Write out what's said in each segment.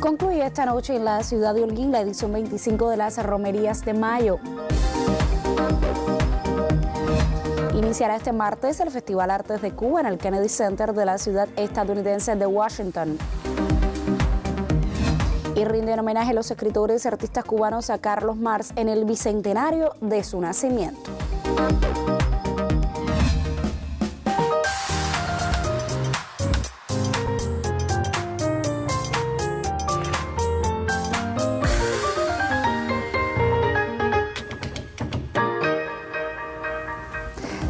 Concluye esta noche en la ciudad de Holguín la edición 25 de las Romerías de Mayo. Iniciará este martes el Festival Artes de Cuba en el Kennedy Center de la ciudad estadounidense de Washington. Y rinden homenaje a los escritores y artistas cubanos a Carlos Marx en el bicentenario de su nacimiento.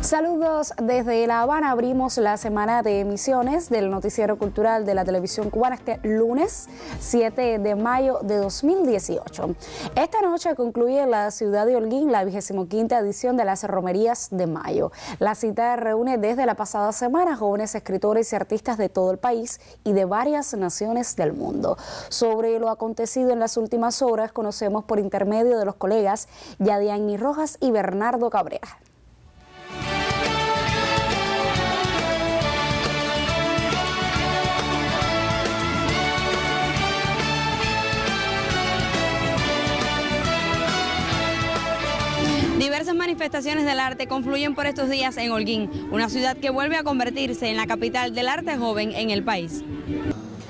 Saludos desde La Habana. Abrimos la semana de emisiones del noticiero cultural de la televisión cubana este lunes 7 de mayo de 2018. Esta noche concluye en la ciudad de Holguín la 25ª edición de las Romerías de Mayo. La cita reúne desde la pasada semana jóvenes escritores y artistas de todo el país y de varias naciones del mundo. Sobre lo acontecido en las últimas horas conocemos por intermedio de los colegas Yadiani Rojas y Bernardo Cabrera. Diversas manifestaciones del arte confluyen por estos días en Holguín, una ciudad que vuelve a convertirse en la capital del arte joven en el país.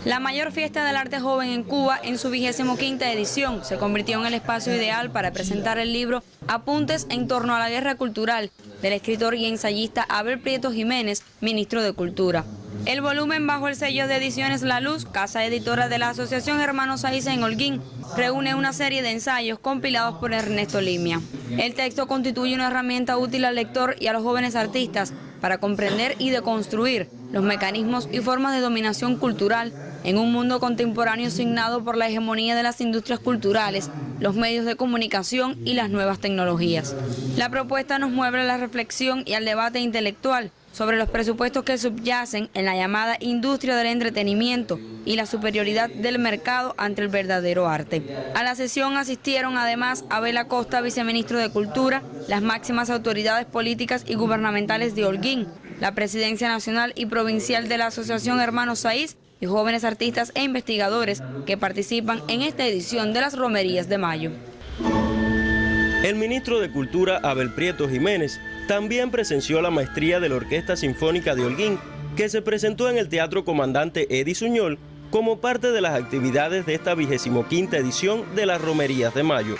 La mayor fiesta del arte joven en Cuba, en su 25ª edición, se convirtió en el espacio ideal para presentar el libro Apuntes en torno a la guerra cultural, del escritor y ensayista Abel Prieto Jiménez, ministro de Cultura. El volumen, bajo el sello de Ediciones La Luz, casa editora de la Asociación Hermanos Saiz en Holguín, reúne una serie de ensayos compilados por Ernesto Limia. El texto constituye una herramienta útil al lector y a los jóvenes artistas para comprender y deconstruir los mecanismos y formas de dominación cultural en un mundo contemporáneo signado por la hegemonía de las industrias culturales, los medios de comunicación y las nuevas tecnologías. La propuesta nos mueve a la reflexión y al debate intelectual sobre los presupuestos que subyacen en la llamada industria del entretenimiento y la superioridad del mercado ante el verdadero arte. A la sesión asistieron además Abel Acosta, viceministro de Cultura, las máximas autoridades políticas y gubernamentales de Holguín, la Presidencia Nacional y Provincial de la Asociación Hermanos Saiz y jóvenes artistas e investigadores que participan en esta edición de las Romerías de Mayo. El ministro de Cultura, Abel Prieto Jiménez, también presenció la maestría de la Orquesta Sinfónica de Holguín, que se presentó en el Teatro Comandante Eddy Suñol como parte de las actividades de esta 25ª edición de las Romerías de Mayo.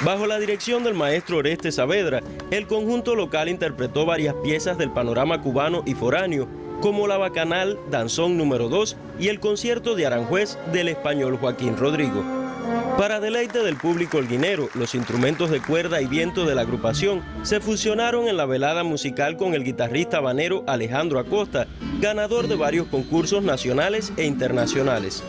Bajo la dirección del maestro Oreste Saavedra, el conjunto local interpretó varias piezas del panorama cubano y foráneo, como la Bacanal, Danzón número 2 y el concierto de Aranjuez del español Joaquín Rodrigo. Para deleite del público holguinero, los instrumentos de cuerda y viento de la agrupación se fusionaron en la velada musical con el guitarrista habanero Alejandro Acosta, ganador de varios concursos nacionales e internacionales.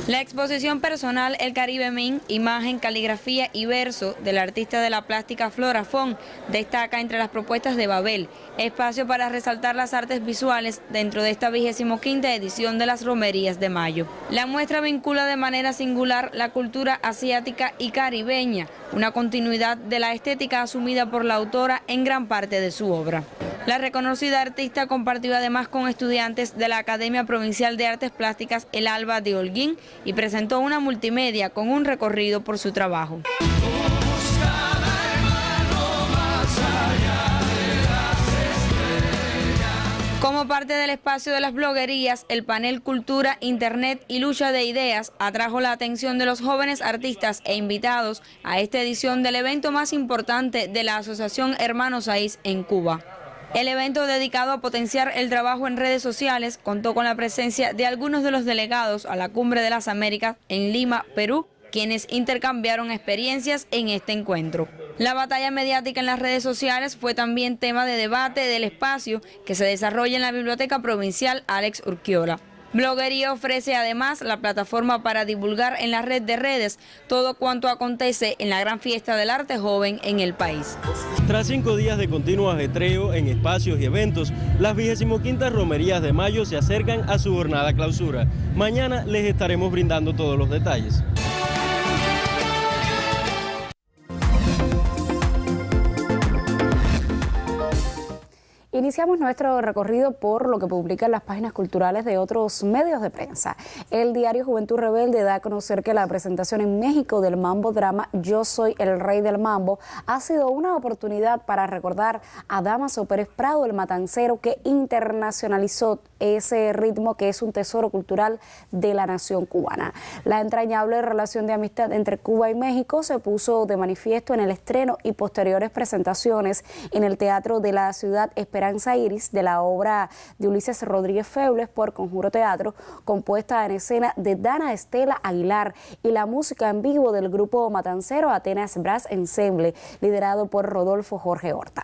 La exposición personal El Caribe Min, imagen, caligrafía y verso del artista de la plástica Flora Fon destaca entre las propuestas de Babel, espacio para resaltar las artes visuales dentro de esta 25ª edición de las Romerías de Mayo. La muestra vincula de manera singular la cultura asiática y caribeña, una continuidad de la estética asumida por la autora en gran parte de su obra. La reconocida artista compartió además con estudiantes de la Academia Provincial de Artes Plásticas El Alba de Holguín y presentó una multimedia con un recorrido por su trabajo. Como parte del espacio de las bloguerías, el panel Cultura, Internet y Lucha de Ideas atrajo la atención de los jóvenes artistas e invitados a esta edición del evento más importante de la Asociación Hermanos Saiz en Cuba. El evento, dedicado a potenciar el trabajo en redes sociales, contó con la presencia de algunos de los delegados a la Cumbre de las Américas en Lima, Perú, quienes intercambiaron experiencias en este encuentro. La batalla mediática en las redes sociales fue también tema de debate del espacio que se desarrolla en la Biblioteca Provincial Alex Urquiola. Bloguería ofrece además la plataforma para divulgar en la red de redes todo cuanto acontece en la gran fiesta del arte joven en el país. Tras 5 días de continuo ajetreo en espacios y eventos, las 25ª Romerías de Mayo se acercan a su jornada clausura. Mañana les estaremos brindando todos los detalles. Iniciamos nuestro recorrido por lo que publican las páginas culturales de otros medios de prensa. El diario Juventud Rebelde da a conocer que la presentación en México del mambo drama Yo Soy el Rey del Mambo ha sido una oportunidad para recordar a Dámaso Pérez Prado, el matancero que internacionalizó ese ritmo que es un tesoro cultural de la nación cubana. La entrañable relación de amistad entre Cuba y México se puso de manifiesto en el estreno y posteriores presentaciones en el Teatro de la Ciudad Esperanza Iris de la obra de Ulises Rodríguez Feules por Conjuro Teatro, compuesta en escena de Dana Estela Aguilar, y la música en vivo del grupo matancero Atenas Brass Ensemble, liderado por Rodolfo Jorge Horta.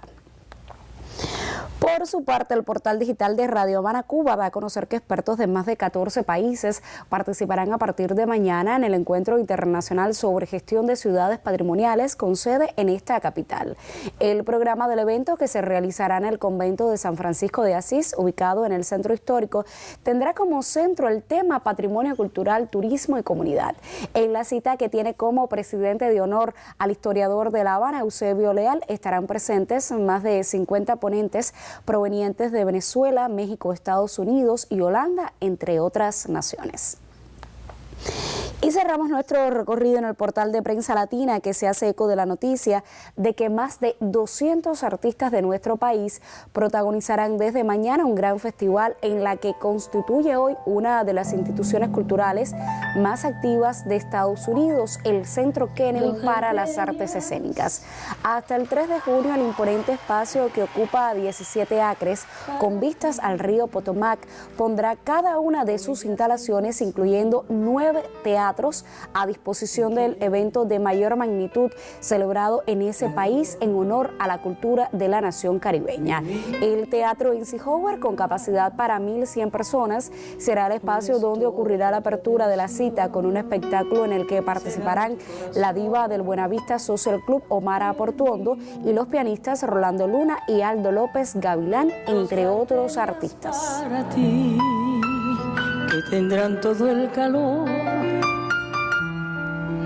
Por su parte, el portal digital de Radio Habana Cuba da a conocer que expertos de más de 14 países participarán a partir de mañana en el Encuentro Internacional sobre Gestión de Ciudades Patrimoniales con sede en esta capital. El programa del evento, que se realizará en el Convento de San Francisco de Asís, ubicado en el Centro Histórico, tendrá como centro el tema Patrimonio Cultural, Turismo y Comunidad. En la cita, que tiene como presidente de honor al historiador de La Habana, Eusebio Leal, estarán presentes más de 50 ponentes provenientes de Venezuela, México, Estados Unidos y Holanda, entre otras naciones. Y cerramos nuestro recorrido en el portal de Prensa Latina, que se hace eco de la noticia de que más de 200 artistas de nuestro país protagonizarán desde mañana un gran festival en la que constituye hoy una de las instituciones culturales más activas de Estados Unidos, el Centro Kennedy para las Artes Escénicas. Hasta el 3 de junio, el imponente espacio, que ocupa 17 acres con vistas al río Potomac, pondrá cada una de sus instalaciones, incluyendo 9 teatros, a disposición del evento de mayor magnitud celebrado en ese país en honor a la cultura de la nación caribeña. El Teatro Eisenhower, con capacidad para 1.100 personas, será el espacio donde ocurrirá la apertura de la cita, con un espectáculo en el que participarán la diva del Buenavista Social Club Omara Portuondo y los pianistas Rolando Luna y Aldo López Gavilán, entre otros artistas. Para ti, que tendrán todo el calor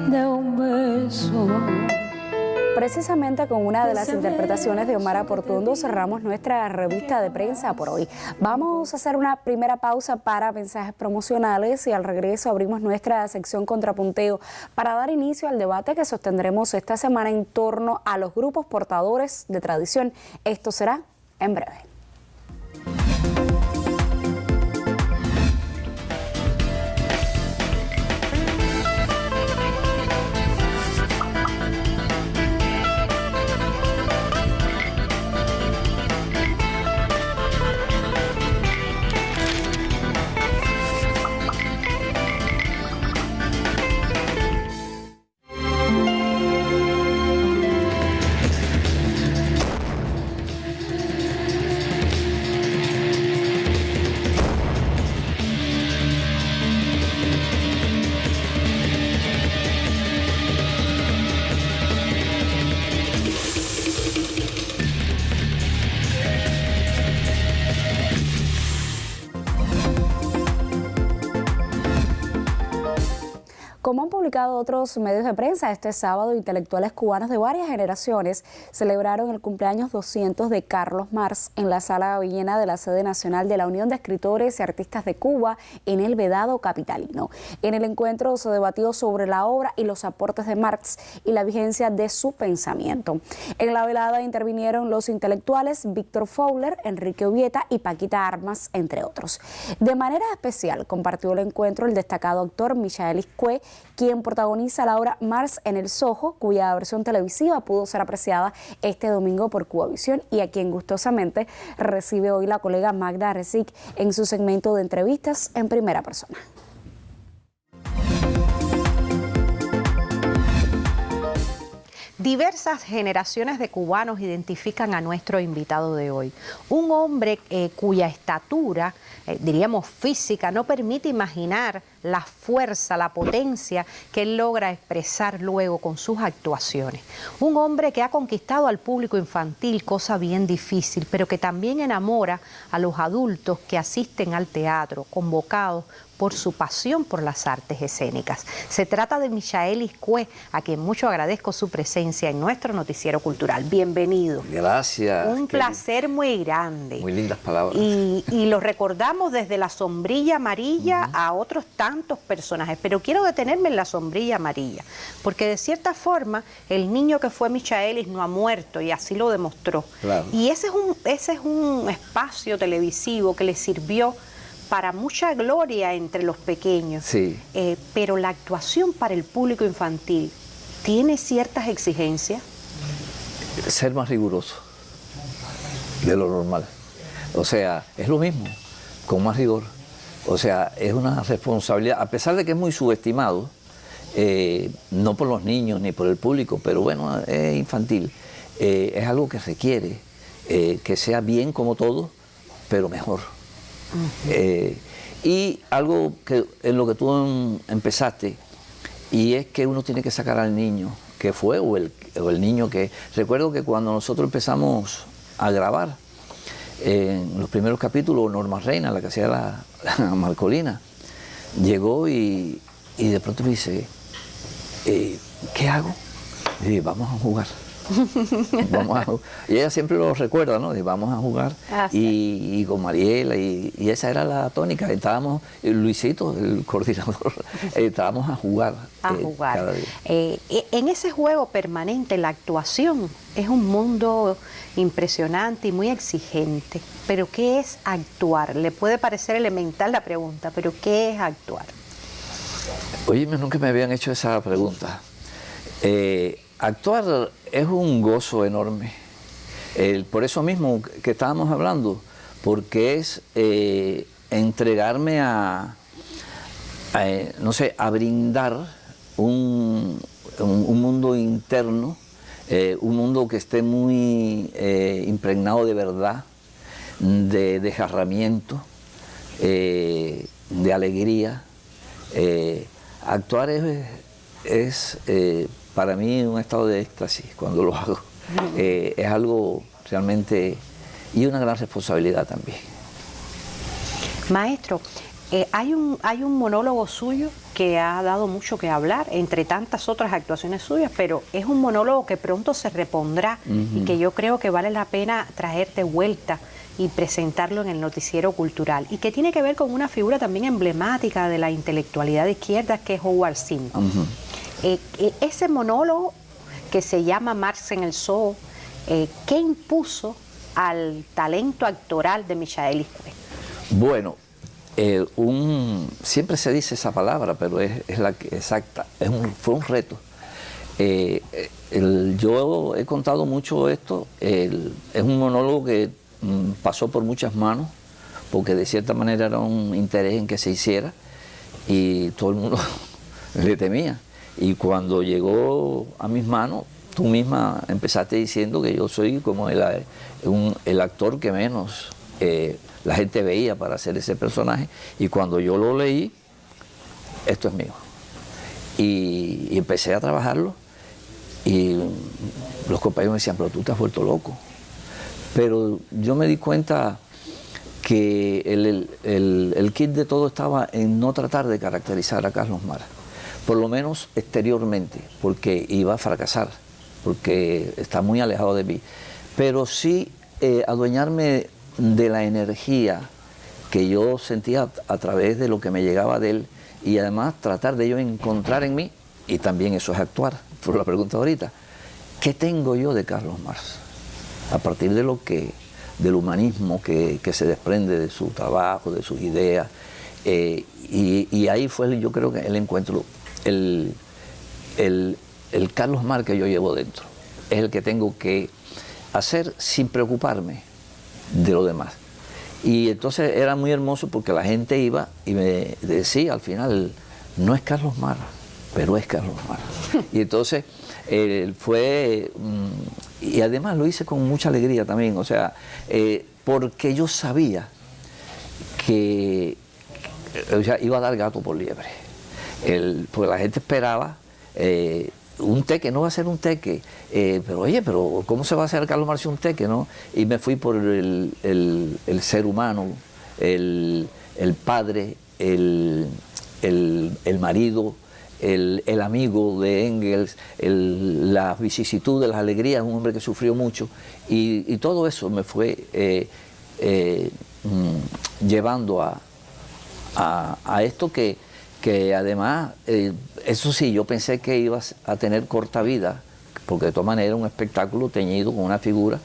de un beso. Precisamente con una de las interpretaciones de Omara Portuondo cerramos nuestra revista de prensa por hoy. Vamos a hacer una primera pausa para mensajes promocionales y al regreso abrimos nuestra sección Contrapunteo para dar inicio al debate que sostendremos esta semana en torno a los grupos portadores de tradición. Esto será en breve. Como han publicado otros medios de prensa, este sábado intelectuales cubanos de varias generaciones celebraron el cumpleaños 200 de Carlos Marx en la Sala Villena de la sede nacional de la Unión de Escritores y Artistas de Cuba en el Vedado capitalino. En el encuentro se debatió sobre la obra y los aportes de Marx y la vigencia de su pensamiento. En la velada intervinieron los intelectuales Víctor Fowler, Enrique Ubieta y Paquita Armas, entre otros. De manera especial compartió el encuentro el destacado actor Michael Iscue, quien protagoniza la obra Marx en el Soho, cuya versión televisiva pudo ser apreciada este domingo por Cubavisión y a quien gustosamente recibe hoy la colega Magda Rezic en su segmento de entrevistas en primera persona. Diversas generaciones de cubanos identifican a nuestro invitado de hoy. Un hombre cuya estatura, diríamos física, no permite imaginar la fuerza, la potencia que él logra expresar luego con sus actuaciones. Un hombre que ha conquistado al público infantil, cosa bien difícil, pero que también enamora a los adultos que asisten al teatro, convocados por su pasión por las artes escénicas. Se trata de Michaelis Cue, a quien mucho agradezco su presencia en nuestro noticiero cultural. Bienvenido. Gracias. Un placer muy grande. Muy lindas palabras. Y lo recordamos desde la sombrilla amarilla a otros tantos personajes, pero quiero detenerme en la sombrilla amarilla, porque de cierta forma el niño que fue Michaelis no ha muerto y así lo demostró. Claro. Y ese es un espacio televisivo que le sirvió para mucha gloria entre los pequeños. Sí. Pero la actuación para el público infantil tiene ciertas exigencias. Ser más riguroso de lo normal. O sea, es lo mismo, con más rigor. O sea, es una responsabilidad, a pesar de que es muy subestimado, no por los niños ni por el público, pero bueno, es infantil. Es algo que requiere que sea bien como todo, pero mejor. Y algo que en lo que tú empezaste, y es que uno tiene que sacar al niño que fue o el niño que... Recuerdo que cuando nosotros empezamos a grabar, en los primeros capítulos, Norma Reina, la que hacía la Marcolina, llegó y de pronto me dice, ¿qué hago? Y dije, vamos a jugar. Y ella siempre lo recuerda, ¿no? De vamos a jugar. Y con Mariela, y esa era la tónica. Estábamos, Luisito, el coordinador, estábamos a jugar. Cada día. En ese juego permanente, la actuación es un mundo impresionante y muy exigente. Pero ¿qué es actuar? Le puede parecer elemental la pregunta, pero ¿qué es actuar? Oye, nunca me habían hecho esa pregunta. Actuar es un gozo enorme. Por eso mismo que estábamos hablando, porque es entregarme no sé, a brindar un mundo interno, un mundo que esté muy impregnado de verdad, de desgarramiento, de alegría. Actuar es para mí un estado de éxtasis cuando lo hago. Es algo realmente, y una gran responsabilidad también. Maestro, hay un monólogo suyo que ha dado mucho que hablar, entre tantas otras actuaciones suyas, pero es un monólogo que pronto se repondrá y que yo creo que vale la pena traer de vuelta y presentarlo en el noticiero cultural, y que tiene que ver con una figura también emblemática de la intelectualidad de izquierda, que es Howard Zinn. Ese monólogo que se llama Marx en el Zoo, ¿qué impuso al talento actoral de Michaelis Cue? Bueno, siempre se dice esa palabra, pero es la exacta. Fue un reto. Yo he contado mucho esto. Es un monólogo que pasó por muchas manos, porque de cierta manera era un interés en que se hiciera y todo el mundo le temía. Y cuando llegó a mis manos, tú misma empezaste diciendo que yo soy como el actor que menos la gente veía para hacer ese personaje. Y cuando yo lo leí, esto es mío. Y empecé a trabajarlo y los compañeros me decían, pero tú te has vuelto loco. Pero yo me di cuenta que el kit de todo estaba en no tratar de caracterizar a Carlos Mara, por lo menos exteriormente, porque iba a fracasar, porque está muy alejado de mí, pero sí adueñarme de la energía que yo sentía a través de lo que me llegaba de él, y además tratar de yo encontrar en mí, y también eso es actuar, por la pregunta ahorita, ¿qué tengo yo de Carlos Marx? A partir de del humanismo que se desprende de su trabajo, de sus ideas, y ahí fue, yo creo que el encuentro, el Carlos Marx que yo llevo dentro, es el que tengo que hacer sin preocuparme de lo demás. Y entonces era muy hermoso porque la gente iba y me decía al final, no es Carlos Marx, pero es Carlos Marx. Y entonces fue, y además lo hice con mucha alegría también, o sea, porque yo sabía que iba a dar gato por liebre. Porque la gente esperaba un teque, no va a ser un teque, pero oye, pero ¿cómo se va a hacer Carlos Marx un teque, no? Y me fui por el ser humano, el padre, el marido, el amigo de Engels, las vicisitudes, las alegrías, un hombre que sufrió mucho, y todo eso me fue llevando a esto que además, eso sí, yo pensé que ibas a tener corta vida, porque de todas maneras era un espectáculo teñido con una figura,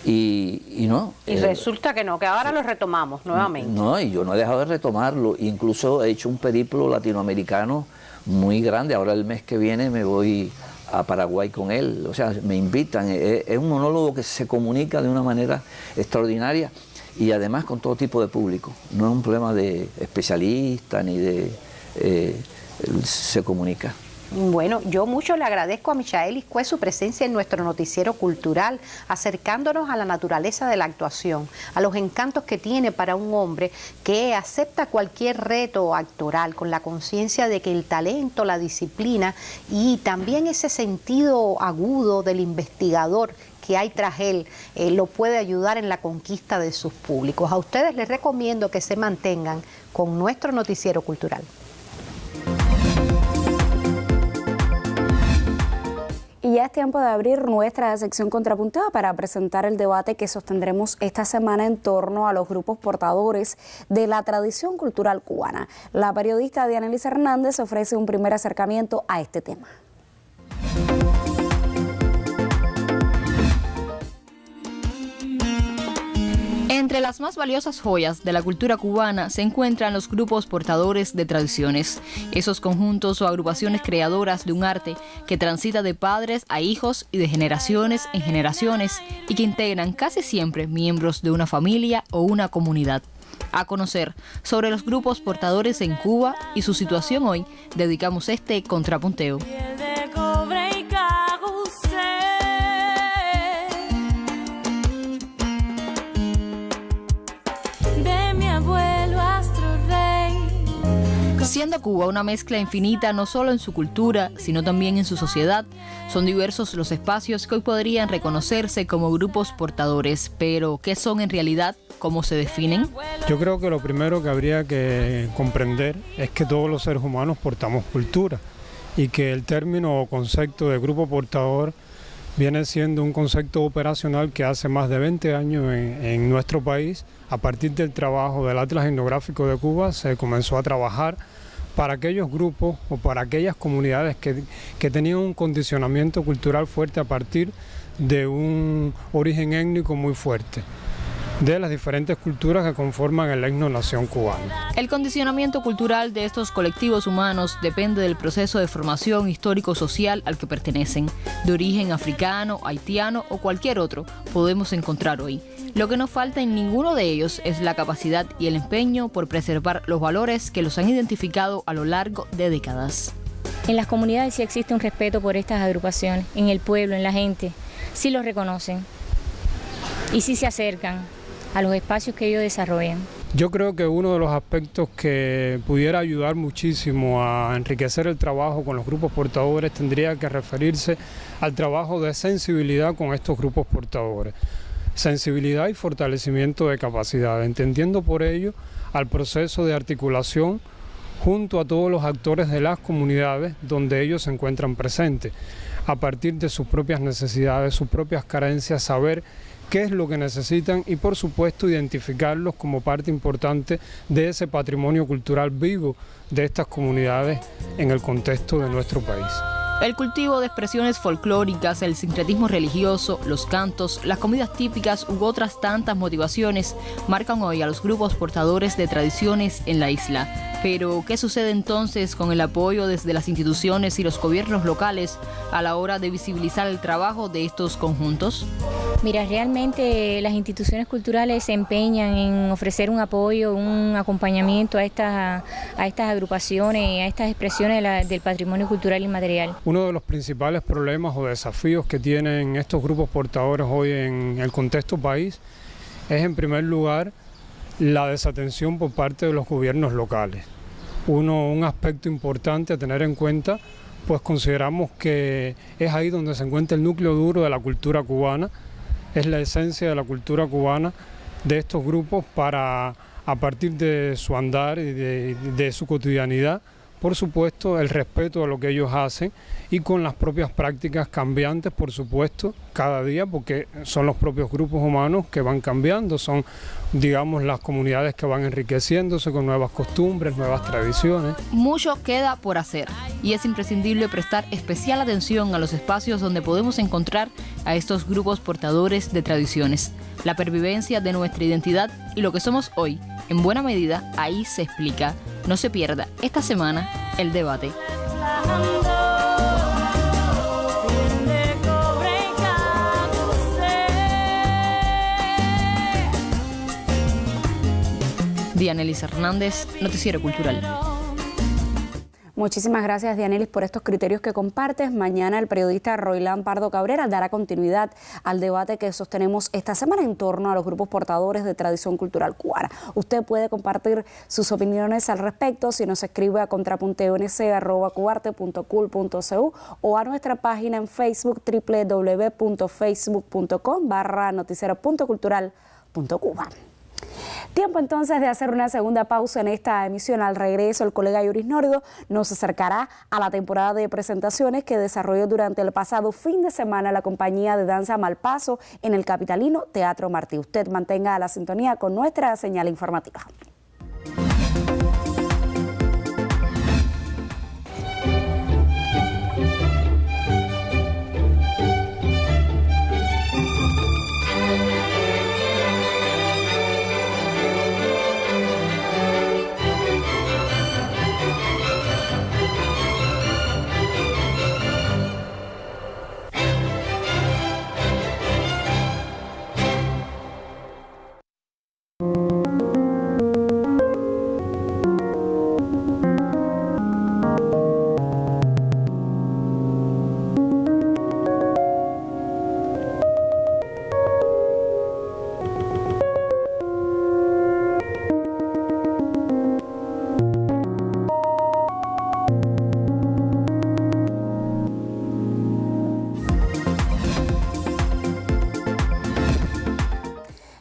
y no. Y resulta que no, que ahora lo retomamos nuevamente. No, y yo no he dejado de retomarlo, incluso he hecho un periplo latinoamericano muy grande. Ahora el mes que viene me voy a Paraguay con él, o sea, me invitan. Es un monólogo que se comunica de una manera extraordinaria y además con todo tipo de público. No es un problema de especialista ni de... se comunica. Bueno, yo mucho le agradezco a Michael Iscué su presencia en nuestro noticiero cultural, acercándonos a la naturaleza de la actuación, a los encantos que tiene para un hombre que acepta cualquier reto actoral con la conciencia de que el talento, la disciplina y también ese sentido agudo del investigador que hay tras él lo puede ayudar en la conquista de sus públicos. A ustedes les recomiendo que se mantengan con nuestro noticiero cultural. Y ya es tiempo de abrir nuestra sección contrapuntada para presentar el debate que sostendremos esta semana en torno a los grupos portadores de la tradición cultural cubana. La periodista Dianelis Hernández ofrece un primer acercamiento a este tema. Entre las más valiosas joyas de la cultura cubana se encuentran los grupos portadores de tradiciones, esos conjuntos o agrupaciones creadoras de un arte que transita de padres a hijos y de generaciones en generaciones y que integran casi siempre miembros de una familia o una comunidad. A conocer sobre los grupos portadores en Cuba y su situación hoy, dedicamos este contrapunteo. Siendo Cuba una mezcla infinita no solo en su cultura, sino también en su sociedad, son diversos los espacios que hoy podrían reconocerse como grupos portadores. Pero, ¿qué son en realidad? ¿Cómo se definen? Yo creo que lo primero que habría que comprender es que todos los seres humanos portamos cultura y que el término o concepto de grupo portador viene siendo un concepto operacional que hace más de 20 años en nuestro país. A partir del trabajo del Atlas Etnográfico de Cuba se comenzó a trabajar para aquellos grupos o para aquellas comunidades que tenían un condicionamiento cultural fuerte a partir de un origen étnico muy fuerte de las diferentes culturas que conforman el etno-nación cubana. El condicionamiento cultural de estos colectivos humanos depende del proceso de formación histórico-social al que pertenecen. De origen africano, haitiano o cualquier otro podemos encontrar hoy. Lo que no falta en ninguno de ellos es la capacidad y el empeño por preservar los valores que los han identificado a lo largo de décadas. En las comunidades sí existe un respeto por estas agrupaciones, en el pueblo, en la gente, sí los reconocen y sí se acercan a los espacios que ellos desarrollan. Yo creo que uno de los aspectos que pudiera ayudar muchísimo a enriquecer el trabajo con los grupos portadores tendría que referirse al trabajo de sensibilidad con estos grupos portadores. Sensibilidad y fortalecimiento de capacidad, entendiendo por ello al proceso de articulación junto a todos los actores de las comunidades donde ellos se encuentran presentes, a partir de sus propias necesidades, sus propias carencias, saber qué es lo que necesitan y por supuesto identificarlos como parte importante de ese patrimonio cultural vivo de estas comunidades en el contexto de nuestro país. El cultivo de expresiones folclóricas, el sincretismo religioso, los cantos, las comidas típicas u otras tantas motivaciones marcan hoy a los grupos portadores de tradiciones en la isla. Pero, ¿qué sucede entonces con el apoyo desde las instituciones y los gobiernos locales a la hora de visibilizar el trabajo de estos conjuntos? Mira, realmente las instituciones culturales se empeñan en ofrecer un apoyo, un acompañamiento a estas agrupaciones, a estas expresiones del patrimonio cultural inmaterial. Uno de los principales problemas o desafíos que tienen estos grupos portadores hoy en el contexto país es, en primer lugar, la desatención por parte de los gobiernos locales. Un aspecto importante a tener en cuenta, pues consideramos que es ahí donde se encuentra el núcleo duro de la cultura cubana, es la esencia de la cultura cubana de estos grupos para a partir de su andar y de su cotidianidad, por supuesto, el respeto a lo que ellos hacen y con las propias prácticas cambiantes, por supuesto, cada día, porque son los propios grupos humanos que van cambiando, son, digamos, las comunidades que van enriqueciéndose con nuevas costumbres, nuevas tradiciones. Mucho queda por hacer y es imprescindible prestar especial atención a los espacios donde podemos encontrar a estos grupos portadores de tradiciones. La pervivencia de nuestra identidad y lo que somos hoy, en buena medida, ahí se explica. No se pierda esta semana el debate. Dianelis Hernández, Noticiero Cultural. Muchísimas gracias, Dianelis, por estos criterios que compartes. Mañana el periodista Roilán Pardo Cabrera dará continuidad al debate que sostenemos esta semana en torno a los grupos portadores de tradición cultural cubana. Usted puede compartir sus opiniones al respecto si nos escribe a contrapuntonc@cubarte.cul.cu o a nuestra página en Facebook www.facebook.com/noticiero.cultural.cuba. Tiempo entonces de hacer una segunda pausa en esta emisión. Al regreso, el colega Yuris Nórdigo nos acercará a la temporada de presentaciones que desarrolló durante el pasado fin de semana la compañía de danza Malpaso en el capitalino Teatro Martí. Usted mantenga la sintonía con nuestra señal informativa.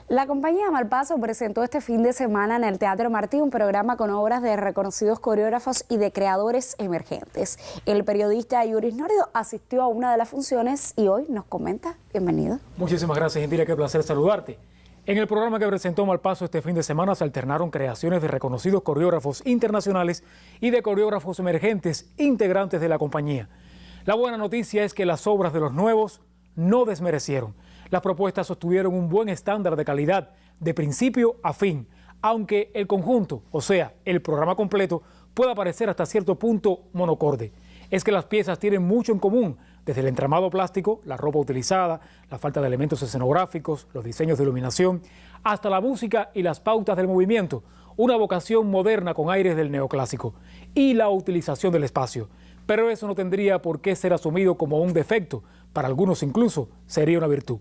La compañía Malpaso presentó este fin de semana en el Teatro Martí un programa con obras de reconocidos coreógrafos y de creadores emergentes. El periodista Yuris Nórdigo asistió a una de las funciones y hoy nos comenta. Bienvenido. Muchísimas gracias, Gentile, qué placer saludarte. En el programa que presentó Malpaso este fin de semana se alternaron creaciones de reconocidos coreógrafos internacionales y de coreógrafos emergentes integrantes de la compañía. La buena noticia es que las obras de los nuevos no desmerecieron. Las propuestas sostuvieron un buen estándar de calidad de principio a fin, aunque el conjunto, o sea, el programa completo, pueda parecer hasta cierto punto monocorde. Es que las piezas tienen mucho en común, desde el entramado plástico, la ropa utilizada, la falta de elementos escenográficos, los diseños de iluminación, hasta la música y las pautas del movimiento, una vocación moderna con aires del neoclásico, y la utilización del espacio. Pero eso no tendría por qué ser asumido como un defecto, para algunos incluso sería una virtud.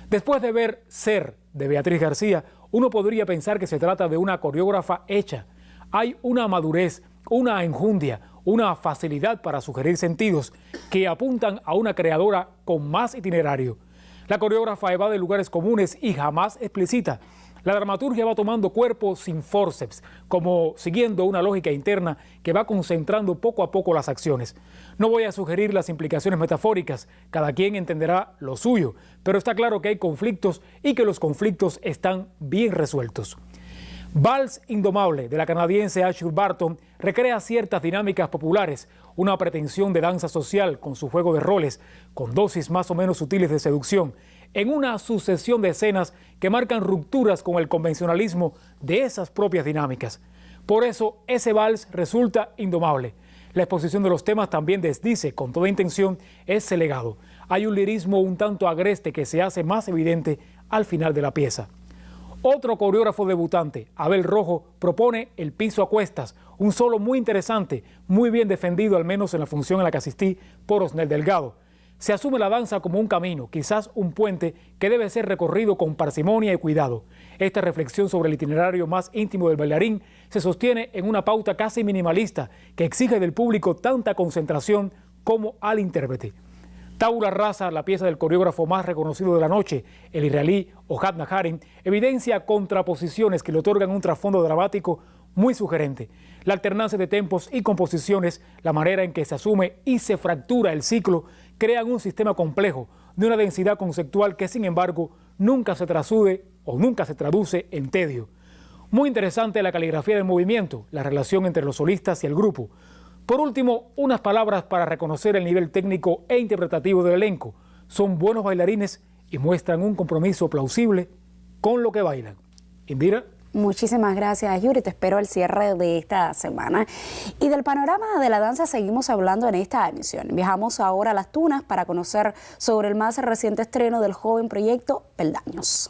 Después de ver Ser, de Beatriz García, uno podría pensar que se trata de una coreógrafa hecha. Hay una madurez, una enjundia, una facilidad para sugerir sentidos que apuntan a una creadora con más itinerario. La coreógrafa evade lugares comunes y jamás explicita. La dramaturgia va tomando cuerpo sin fórceps, como siguiendo una lógica interna que va concentrando poco a poco las acciones. No voy a sugerir las implicaciones metafóricas, cada quien entenderá lo suyo, pero está claro que hay conflictos y que los conflictos están bien resueltos. Vals Indomable, de la canadiense Ashley Barton, recrea ciertas dinámicas populares, una pretensión de danza social con su juego de roles, con dosis más o menos sutiles de seducción, en una sucesión de escenas que marcan rupturas con el convencionalismo de esas propias dinámicas. Por eso, ese vals resulta indomable. La exposición de los temas también desdice, con toda intención, ese legado. Hay un lirismo un tanto agreste que se hace más evidente al final de la pieza. Otro coreógrafo debutante, Abel Rojo, propone El piso a cuestas, un solo muy interesante, muy bien defendido, al menos en la función en la que asistí, por Osnel Delgado. Se asume la danza como un camino, quizás un puente, que debe ser recorrido con parsimonia y cuidado. Esta reflexión sobre el itinerario más íntimo del bailarín se sostiene en una pauta casi minimalista que exige del público tanta concentración como al intérprete. Tabula Rasa, la pieza del coreógrafo más reconocido de la noche, el israelí Ohad Naharin, evidencia contraposiciones que le otorgan un trasfondo dramático muy sugerente. La alternancia de tempos y composiciones, la manera en que se asume y se fractura el ciclo, crean un sistema complejo de una densidad conceptual que, sin embargo, nunca se trasude o nunca se traduce en tedio. Muy interesante la caligrafía del movimiento, la relación entre los solistas y el grupo. Por último, unas palabras para reconocer el nivel técnico e interpretativo del elenco. Son buenos bailarines y muestran un compromiso plausible con lo que bailan. Indira. Muchísimas gracias, Yuri. Te espero el cierre de esta semana. Y del panorama de la danza seguimos hablando en esta emisión. Viajamos ahora a Las Tunas para conocer sobre el más reciente estreno del joven proyecto Peldaños.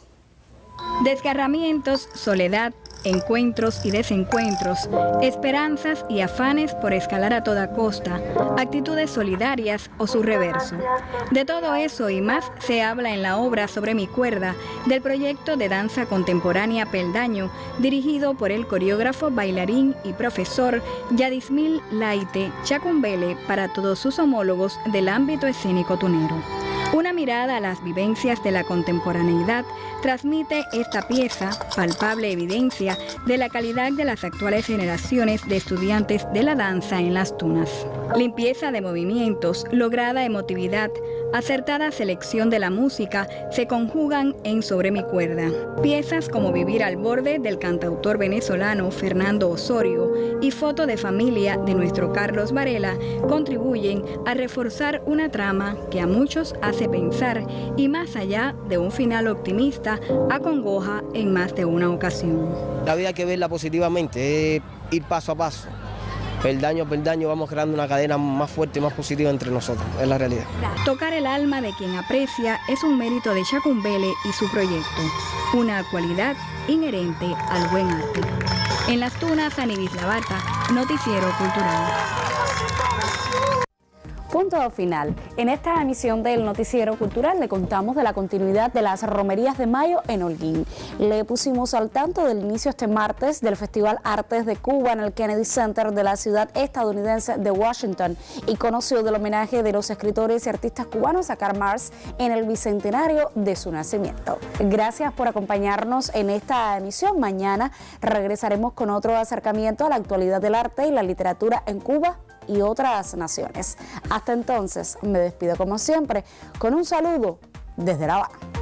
Desgarramientos, soledad, encuentros y desencuentros, esperanzas y afanes por escalar a toda costa, actitudes solidarias o su reverso. De todo eso y más se habla en la obra Sobre mi cuerda del proyecto de danza contemporánea Peldaño, dirigido por el coreógrafo, bailarín y profesor Yadismil Laite Chacumbele para todos sus homólogos del ámbito escénico tunero. Una mirada a las vivencias de la contemporaneidad transmite esta pieza, palpable evidencia de la calidad de las actuales generaciones de estudiantes de la danza en Las Tunas. Limpieza de movimientos, lograda emotividad, acertada selección de la música se conjugan en Sobre mi cuerda. Piezas como Vivir al borde del cantautor venezolano Fernando Osorio y Foto de familia de nuestro Carlos Varela contribuyen a reforzar una trama que a muchos hace pensar y más allá de un final optimista acongoja en más de una ocasión. La vida hay que verla positivamente, es ir paso a paso. Peldaño a peldaño vamos creando una cadena más fuerte y más positiva entre nosotros, es la realidad. Tocar el alma de quien aprecia es un mérito de Chacumbele y su proyecto, una cualidad inherente al buen arte. En Las Tunas, Anibis Lavata, Noticiero Cultural. Punto final. En esta emisión del Noticiero Cultural le contamos de la continuidad de las romerías de mayo en Holguín. Le pusimos al tanto del inicio este martes del Festival Artes de Cuba en el Kennedy Center de la ciudad estadounidense de Washington y conoció del homenaje de los escritores y artistas cubanos a Karl Marx en el bicentenario de su nacimiento. Gracias por acompañarnos en esta emisión. Mañana regresaremos con otro acercamiento a la actualidad del arte y la literatura en Cuba y otras naciones. Hasta entonces, me despido como siempre con un saludo desde La Habana.